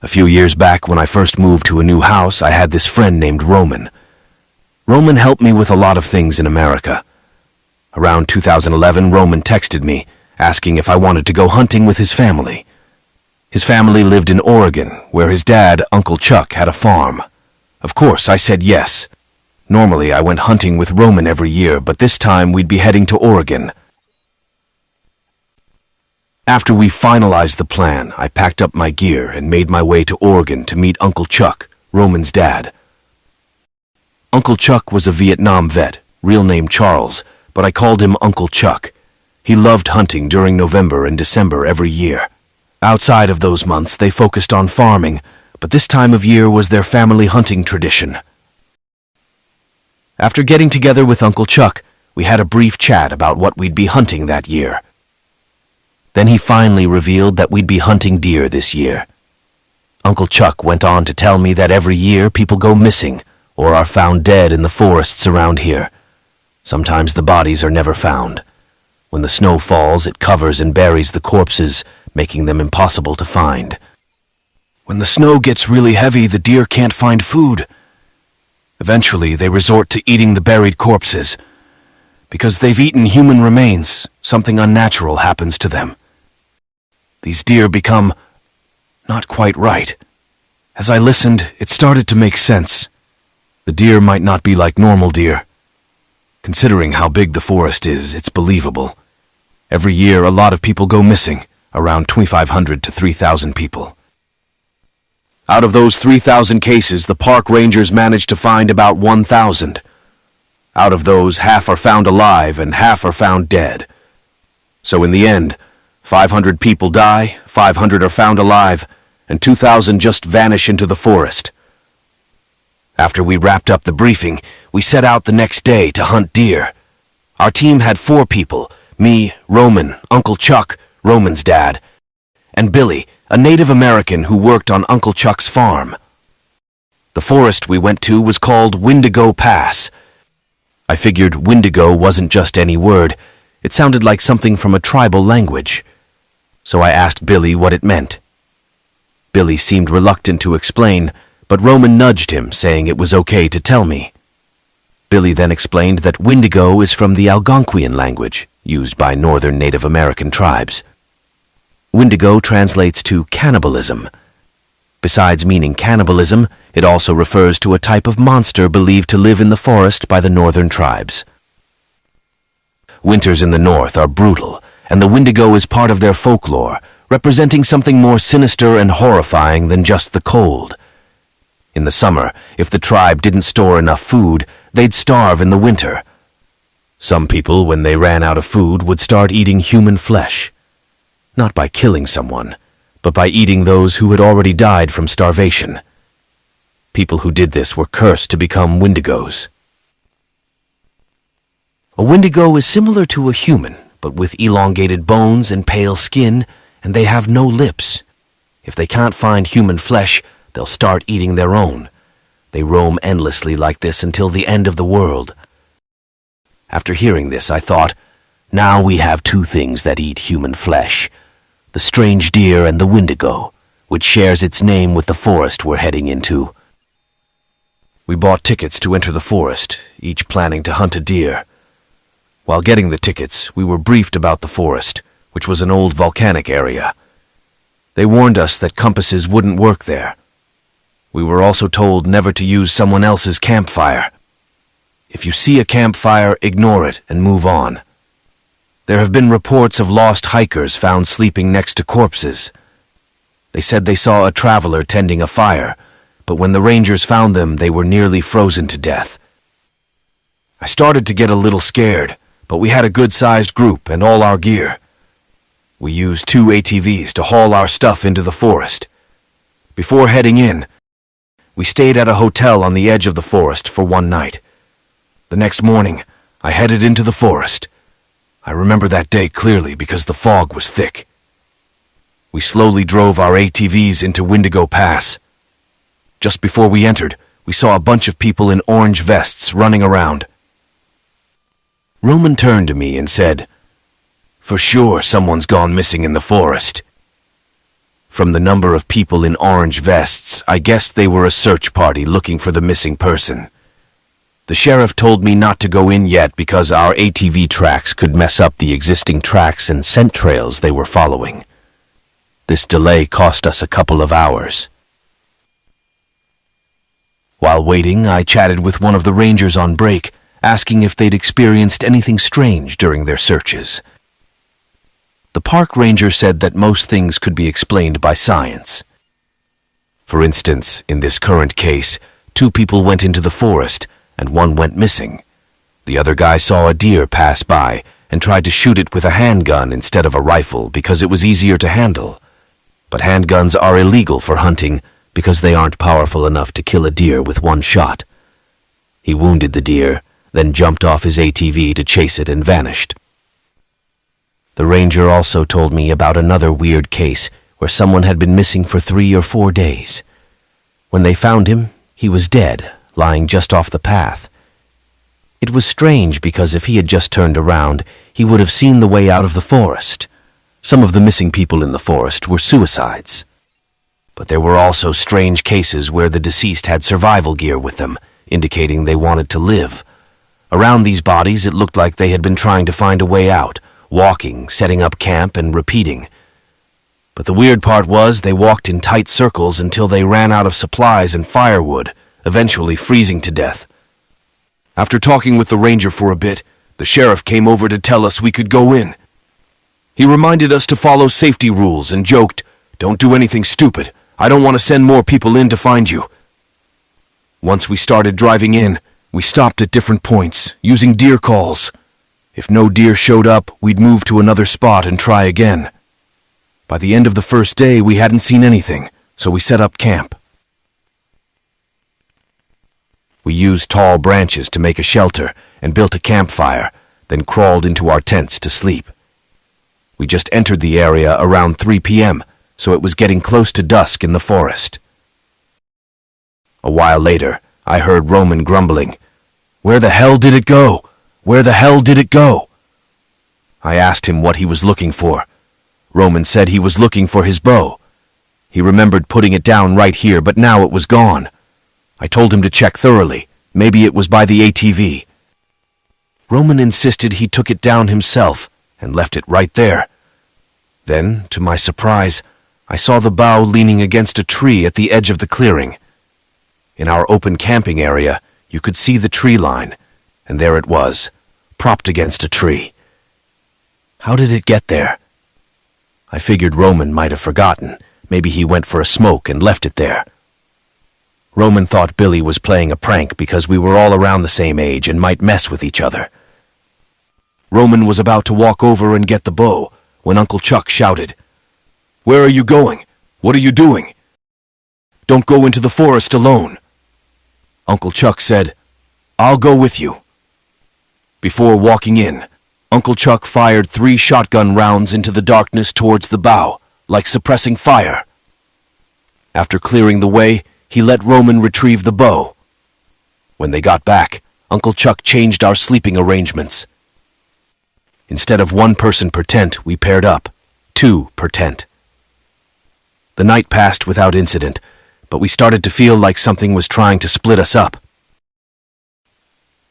A few years back, when I first moved to a new house, I had this friend named Roman. Roman helped me with a lot of things in America. Around 2011, Roman texted me, asking if I wanted to go hunting with his family. His family lived in Oregon, where his dad, Uncle Chuck, had a farm. Of course, I said yes. Normally, I went hunting with Roman every year, but this time we'd be heading to Oregon. After we finalized the plan, I packed up my gear and made my way to Oregon to meet Uncle Chuck, Roman's dad. Uncle Chuck was a Vietnam vet, real name Charles, but I called him Uncle Chuck. He loved hunting during November and December every year. Outside of those months, they focused on farming, but this time of year was their family hunting tradition. After getting together with Uncle Chuck, we had a brief chat about what we'd be hunting that year. Then he finally revealed that we'd be hunting deer this year. Uncle Chuck went on to tell me that every year people go missing or are found dead in the forests around here. Sometimes the bodies are never found. When the snow falls, it covers and buries the corpses, making them impossible to find. When the snow gets really heavy, the deer can't find food. Eventually, they resort to eating the buried corpses. Because they've eaten human remains, something unnatural happens to them. These deer become not quite right. As I listened, it started to make sense. The deer might not be like normal deer. Considering how big the forest is, it's believable. Every year, a lot of people go missing, around 2,500 to 3,000 people. Out of those 3,000 cases, the park rangers manage to find about 1,000. Out of those, half are found alive and half are found dead. So in the end, 500 people die, 500 are found alive, and 2,000 just vanish into the forest. After we wrapped up the briefing, we set out the next day to hunt deer. Our team had 4 people, me, Roman, Uncle Chuck, Roman's dad, and Billy, a Native American who worked on Uncle Chuck's farm. The forest we went to was called Wendigo Pass. I figured Wendigo wasn't just any word. It sounded like something from a tribal language. So I asked Billy what it meant. Billy seemed reluctant to explain, but Roman nudged him, saying it was okay to tell me. Billy then explained that Wendigo is from the Algonquian language, used by northern Native American tribes. Wendigo translates to cannibalism. Besides meaning cannibalism, it also refers to a type of monster believed to live in the forest by the northern tribes. Winters in the north are brutal, and the Wendigo is part of their folklore, representing something more sinister and horrifying than just the cold. In the summer, if the tribe didn't store enough food, they'd starve in the winter. Some people, when they ran out of food, would start eating human flesh. Not by killing someone, but by eating those who had already died from starvation. People who did this were cursed to become Wendigos. A Wendigo is similar to a human, but with elongated bones and pale skin, and they have no lips. If they can't find human flesh, they'll start eating their own. They roam endlessly like this until the end of the world. After hearing this, I thought, now we have 2 things that eat human flesh. The strange deer and the Wendigo, which shares its name with the forest we're heading into. We bought tickets to enter the forest, each planning to hunt a deer. While getting the tickets, we were briefed about the forest, which was an old volcanic area. They warned us that compasses wouldn't work there. We were also told never to use someone else's campfire. If you see a campfire, ignore it and move on. There have been reports of lost hikers found sleeping next to corpses. They said they saw a traveler tending a fire, but when the rangers found them, they were nearly frozen to death. I started to get a little scared, but we had a good-sized group and all our gear. We used 2 ATVs to haul our stuff into the forest. Before heading in, we stayed at a hotel on the edge of the forest for 1 night. The next morning, I headed into the forest. I remember that day clearly because the fog was thick. We slowly drove our ATVs into Wendigo Pass. Just before we entered, we saw a bunch of people in orange vests running around. Roman turned to me and said, "For sure someone's gone missing in the forest." From the number of people in orange vests, I guessed they were a search party looking for the missing person. The sheriff told me not to go in yet because our ATV tracks could mess up the existing tracks and scent trails they were following. This delay cost us a couple of hours. While waiting, I chatted with one of the rangers on break, asking if they'd experienced anything strange during their searches. The park ranger said that most things could be explained by science. For instance, in this current case, 2 people went into the forest and 1 went missing. The other guy saw a deer pass by and tried to shoot it with a handgun instead of a rifle because it was easier to handle. But handguns are illegal for hunting because they aren't powerful enough to kill a deer with 1 shot. He wounded the deer, then jumped off his ATV to chase it and vanished. The ranger also told me about another weird case where someone had been missing for 3 or 4 days. When they found him, he was dead, lying just off the path. It was strange because if he had just turned around, he would have seen the way out of the forest. Some of the missing people in the forest were suicides. But there were also strange cases where the deceased had survival gear with them, indicating they wanted to live. Around these bodies, it looked like they had been trying to find a way out, walking, setting up camp, and repeating. But the weird part was they walked in tight circles until they ran out of supplies and firewood, eventually freezing to death. After talking with the ranger for a bit, the sheriff came over to tell us we could go in. He reminded us to follow safety rules and joked, "Don't do anything stupid. I don't want to send more people in to find you." Once we started driving in, we stopped at different points, using deer calls. If no deer showed up, we'd move to another spot and try again. By the end of the first day, we hadn't seen anything, so we set up camp. We used tall branches to make a shelter and built a campfire, then crawled into our tents to sleep. We just entered the area around 3 p.m., so it was getting close to dusk in the forest. A while later, I heard Roman grumbling, "Where the hell did it go? Where the hell did it go?" I asked him what he was looking for. Roman said he was looking for his bow. He remembered putting it down right here, but now it was gone. I told him to check thoroughly. Maybe it was by the ATV. Roman insisted he took it down himself and left it right there. Then, to my surprise, I saw the bow leaning against a tree at the edge of the clearing. In our open camping area, you could see the tree line, and there it was, propped against a tree. How did it get there? I figured Roman might have forgotten. Maybe he went for a smoke and left it there. Roman thought Billy was playing a prank because we were all around the same age and might mess with each other. Roman was about to walk over and get the bow when Uncle Chuck shouted, "Where are you going? What are you doing? Don't go into the forest alone." Uncle Chuck said, "I'll go with you." Before walking in, Uncle Chuck fired 3 shotgun rounds into the darkness towards the bow, like suppressing fire. After clearing the way, he let Roman retrieve the bow. When they got back, Uncle Chuck changed our sleeping arrangements. Instead of 1 person per tent, we paired up, 2 per tent. The night passed without incident, but we started to feel like something was trying to split us up.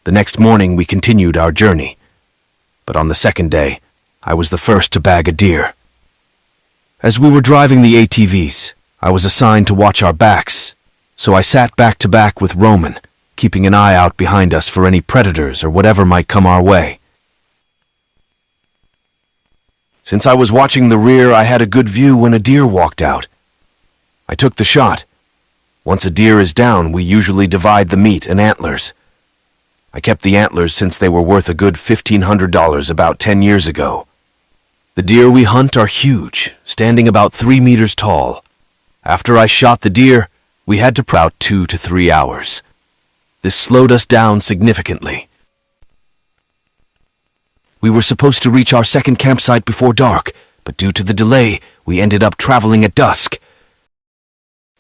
The next morning, we continued our journey. But on the second day, I was the first to bag a deer. As we were driving the ATVs, I was assigned to watch our backs, so I sat back to back with Roman, keeping an eye out behind us for any predators or whatever might come our way. Since I was watching the rear, I had a good view when a deer walked out. I took the shot. Once a deer is down, we usually divide the meat and antlers. I kept the antlers since they were worth a good $1,500 about 10 years ago. The deer we hunt are huge, standing about 3 meters tall. After I shot the deer, we had to prout 2 to 3 hours. This slowed us down significantly. We were supposed to reach our second campsite before dark, but due to the delay, we ended up traveling at dusk.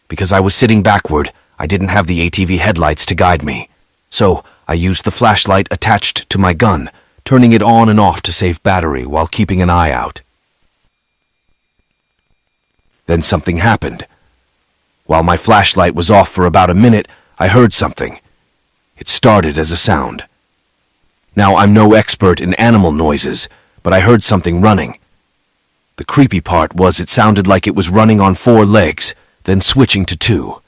Because I was sitting backward, I didn't have the ATV headlights to guide me. So I used the flashlight attached to my gun, turning it on and off to save battery while keeping an eye out. Then something happened. While my flashlight was off for about a minute, I heard something. It started as a sound. Now, I'm no expert in animal noises, but I heard something running. The creepy part was it sounded like it was running on 4 legs, then switching to 2.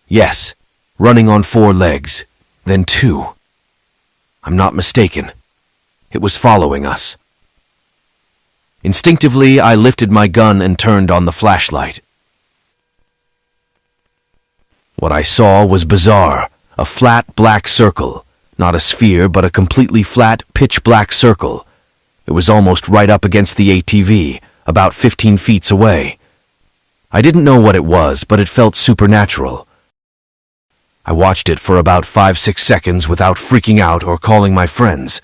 Yes, running on 4 legs, then 2. I'm not mistaken. It was following us. Instinctively, I lifted my gun and turned on the flashlight. What I saw was bizarre. A flat black circle. Not a sphere, but a completely flat, pitch-black circle. It was almost right up against the ATV, about 15 feet away. I didn't know what it was, but it felt supernatural. I watched it for about 5-6 seconds without freaking out or calling my friends.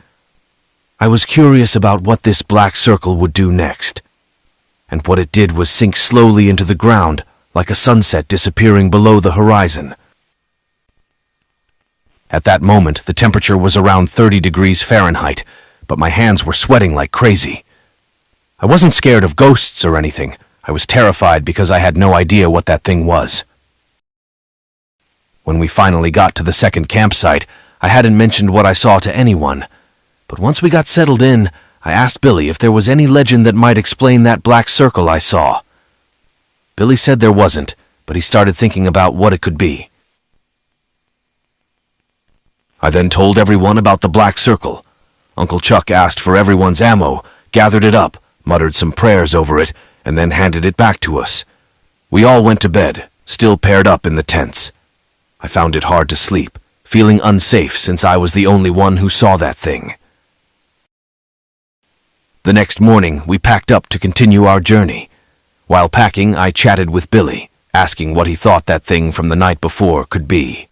I was curious about what this black circle would do next. And what it did was sink slowly into the ground, like a sunset disappearing below the horizon. At that moment, the temperature was around 30 degrees Fahrenheit, but my hands were sweating like crazy. I wasn't scared of ghosts or anything. I was terrified because I had no idea what that thing was. When we finally got to the second campsite, I hadn't mentioned what I saw to anyone. But once we got settled in, I asked Billy if there was any legend that might explain that black circle I saw. Billy said there wasn't, but he started thinking about what it could be. I then told everyone about the black circle. Uncle Chuck asked for everyone's ammo, gathered it up, muttered some prayers over it, and then handed it back to us. We all went to bed, still paired up in the tents. I found it hard to sleep, feeling unsafe since I was the only one who saw that thing. The next morning, we packed up to continue our journey. While packing, I chatted with Billy, asking what he thought that thing from the night before could be.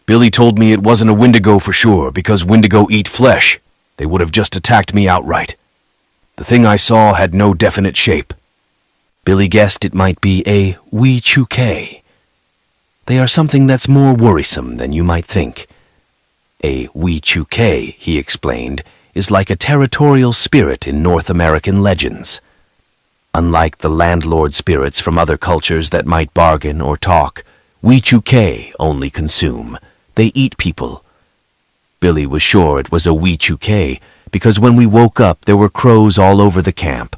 Billy told me it wasn't a Wendigo for sure because Wendigo eat flesh. They would have just attacked me outright. The thing I saw had no definite shape. Billy guessed it might be a Wee-Choo-Kay. They are something that's more worrisome than you might think. A Wee-Choo-Kay, he explained, is like a territorial spirit in North American legends. Unlike the landlord spirits from other cultures that might bargain or talk, Wee-Choo-Kay only consume. They eat people. Billy was sure it was a Wee-Choo-Kay because when we woke up there were crows all over the camp.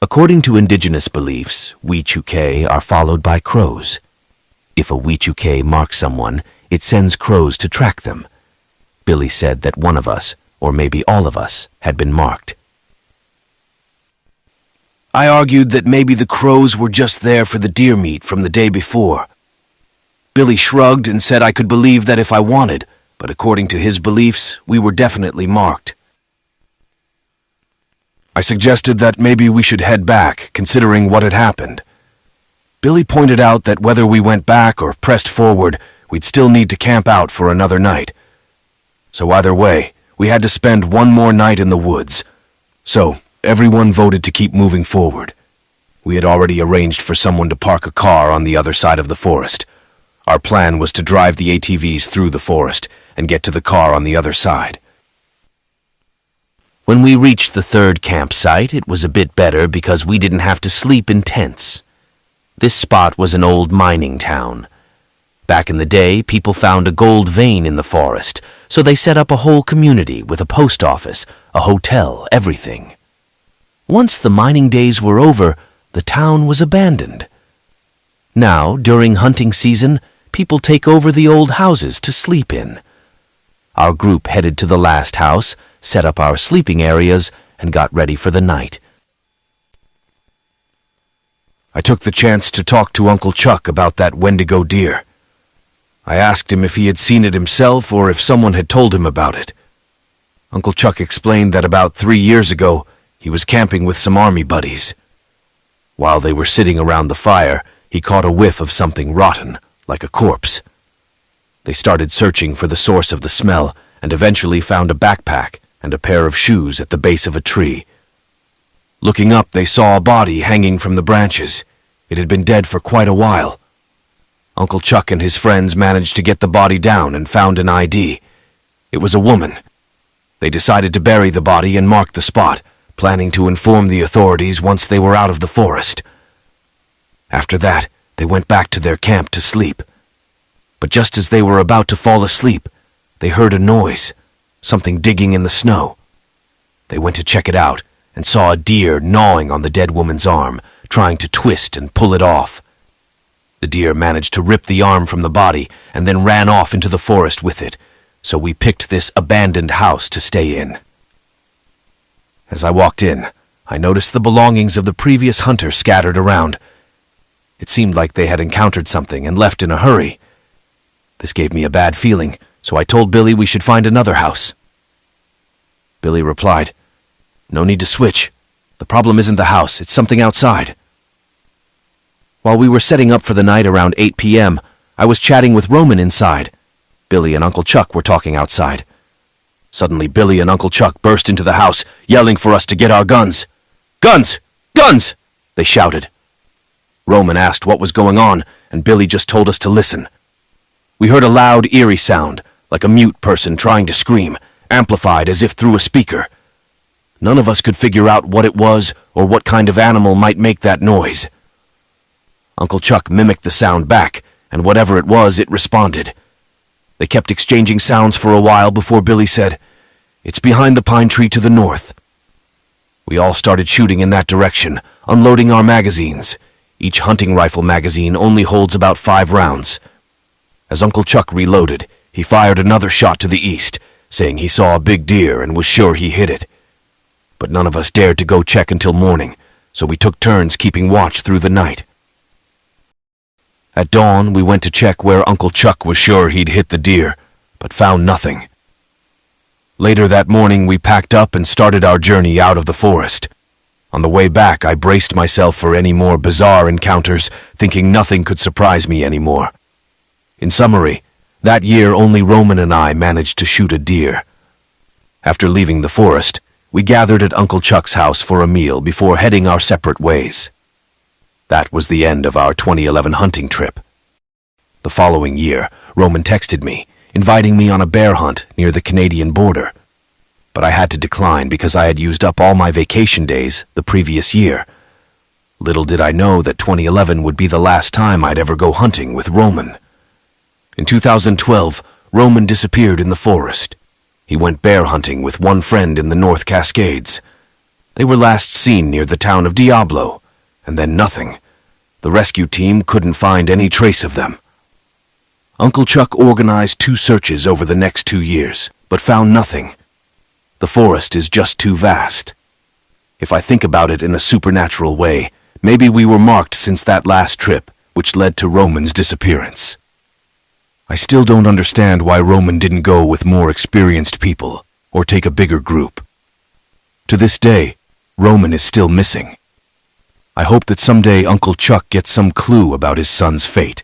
According to indigenous beliefs, Wee-Choo-Kay are followed by crows. If a Wee-Choo-Kay marks someone, it sends crows to track them. Billy said that one of us, or maybe all of us, had been marked. I argued that maybe the crows were just there for the deer meat from the day before. Billy shrugged and said I could believe that if I wanted, but according to his beliefs, we were definitely marked. I suggested that maybe we should head back, considering what had happened. Billy pointed out that whether we went back or pressed forward, we'd still need to camp out for another night. So either way, we had to spend one more night in the woods. So everyone voted to keep moving forward. We had already arranged for someone to park a car on the other side of the forest. Our plan was to drive the ATVs through the forest and get to the car on the other side. When we reached the third campsite, it was a bit better because we didn't have to sleep in tents. This spot was an old mining town. Back in the day, people found a gold vein in the forest, so they set up a whole community with a post office, a hotel, everything. Once the mining days were over, the town was abandoned. Now, during hunting season, people take over the old houses to sleep in. Our group headed to the last house, set up our sleeping areas, and got ready for the night. I took the chance to talk to Uncle Chuck about that Wendigo deer. I asked him if he had seen it himself or if someone had told him about it. Uncle Chuck explained that about 3 years ago, he was camping with some army buddies. While they were sitting around the fire, he caught a whiff of something rotten, like a corpse. They started searching for the source of the smell and eventually found a backpack and a pair of shoes at the base of a tree. Looking up, they saw a body hanging from the branches. It had been dead for quite a while. Uncle Chuck and his friends managed to get the body down and found an ID. It was a woman. They decided to bury the body and mark the spot, planning to inform the authorities once they were out of the forest. After that, they went back to their camp to sleep. But just as they were about to fall asleep, they heard a noise, something digging in the snow. They went to check it out and saw a deer gnawing on the dead woman's arm, trying to twist and pull it off. The deer managed to rip the arm from the body and then ran off into the forest with it, so we picked this abandoned house to stay in. As I walked in, I noticed the belongings of the previous hunter scattered around. It seemed like they had encountered something and left in a hurry. This gave me a bad feeling, so I told Billy we should find another house. Billy replied, "No need to switch. The problem isn't the house, it's something outside." While we were setting up for the night around 8 p.m., I was chatting with Roman inside. Billy and Uncle Chuck were talking outside. Suddenly, Billy and Uncle Chuck burst into the house, yelling for us to get our guns. "Guns! Guns!" they shouted. Roman asked what was going on, and Billy just told us to listen. We heard a loud, eerie sound, like a mute person trying to scream, amplified as if through a speaker. None of us could figure out what it was or what kind of animal might make that noise. Uncle Chuck mimicked the sound back, and whatever it was, it responded. They kept exchanging sounds for a while before Billy said, "It's behind the pine tree to the north." We all started shooting in that direction, unloading our magazines. Each hunting rifle magazine only holds about 5 rounds. As Uncle Chuck reloaded, he fired another shot to the east, saying he saw a big deer and was sure he hit it. But none of us dared to go check until morning, so we took turns keeping watch through the night. At dawn, we went to check where Uncle Chuck was sure he'd hit the deer, but found nothing. Later that morning, we packed up and started our journey out of the forest. On the way back, I braced myself for any more bizarre encounters, thinking nothing could surprise me anymore. In summary, that year only Roman and I managed to shoot a deer. After leaving the forest, we gathered at Uncle Chuck's house for a meal before heading our separate ways. That was the end of our 2011 hunting trip. The following year, Roman texted me, inviting me on a bear hunt near the Canadian border. But I had to decline because I had used up all my vacation days the previous year. Little did I know that 2011 would be the last time I'd ever go hunting with Roman. In 2012, Roman disappeared in the forest. He went bear hunting with one friend in the North Cascades. They were last seen near the town of Diablo, and then nothing. The rescue team couldn't find any trace of them. Uncle Chuck organized 2 searches over the next 2 years, but found nothing. The forest is just too vast. If I think about it in a supernatural way, maybe we were marked since that last trip, which led to Roman's disappearance. I still don't understand why Roman didn't go with more experienced people, or take a bigger group. To this day, Roman is still missing. I hope that someday Uncle Chuck gets some clue about his son's fate,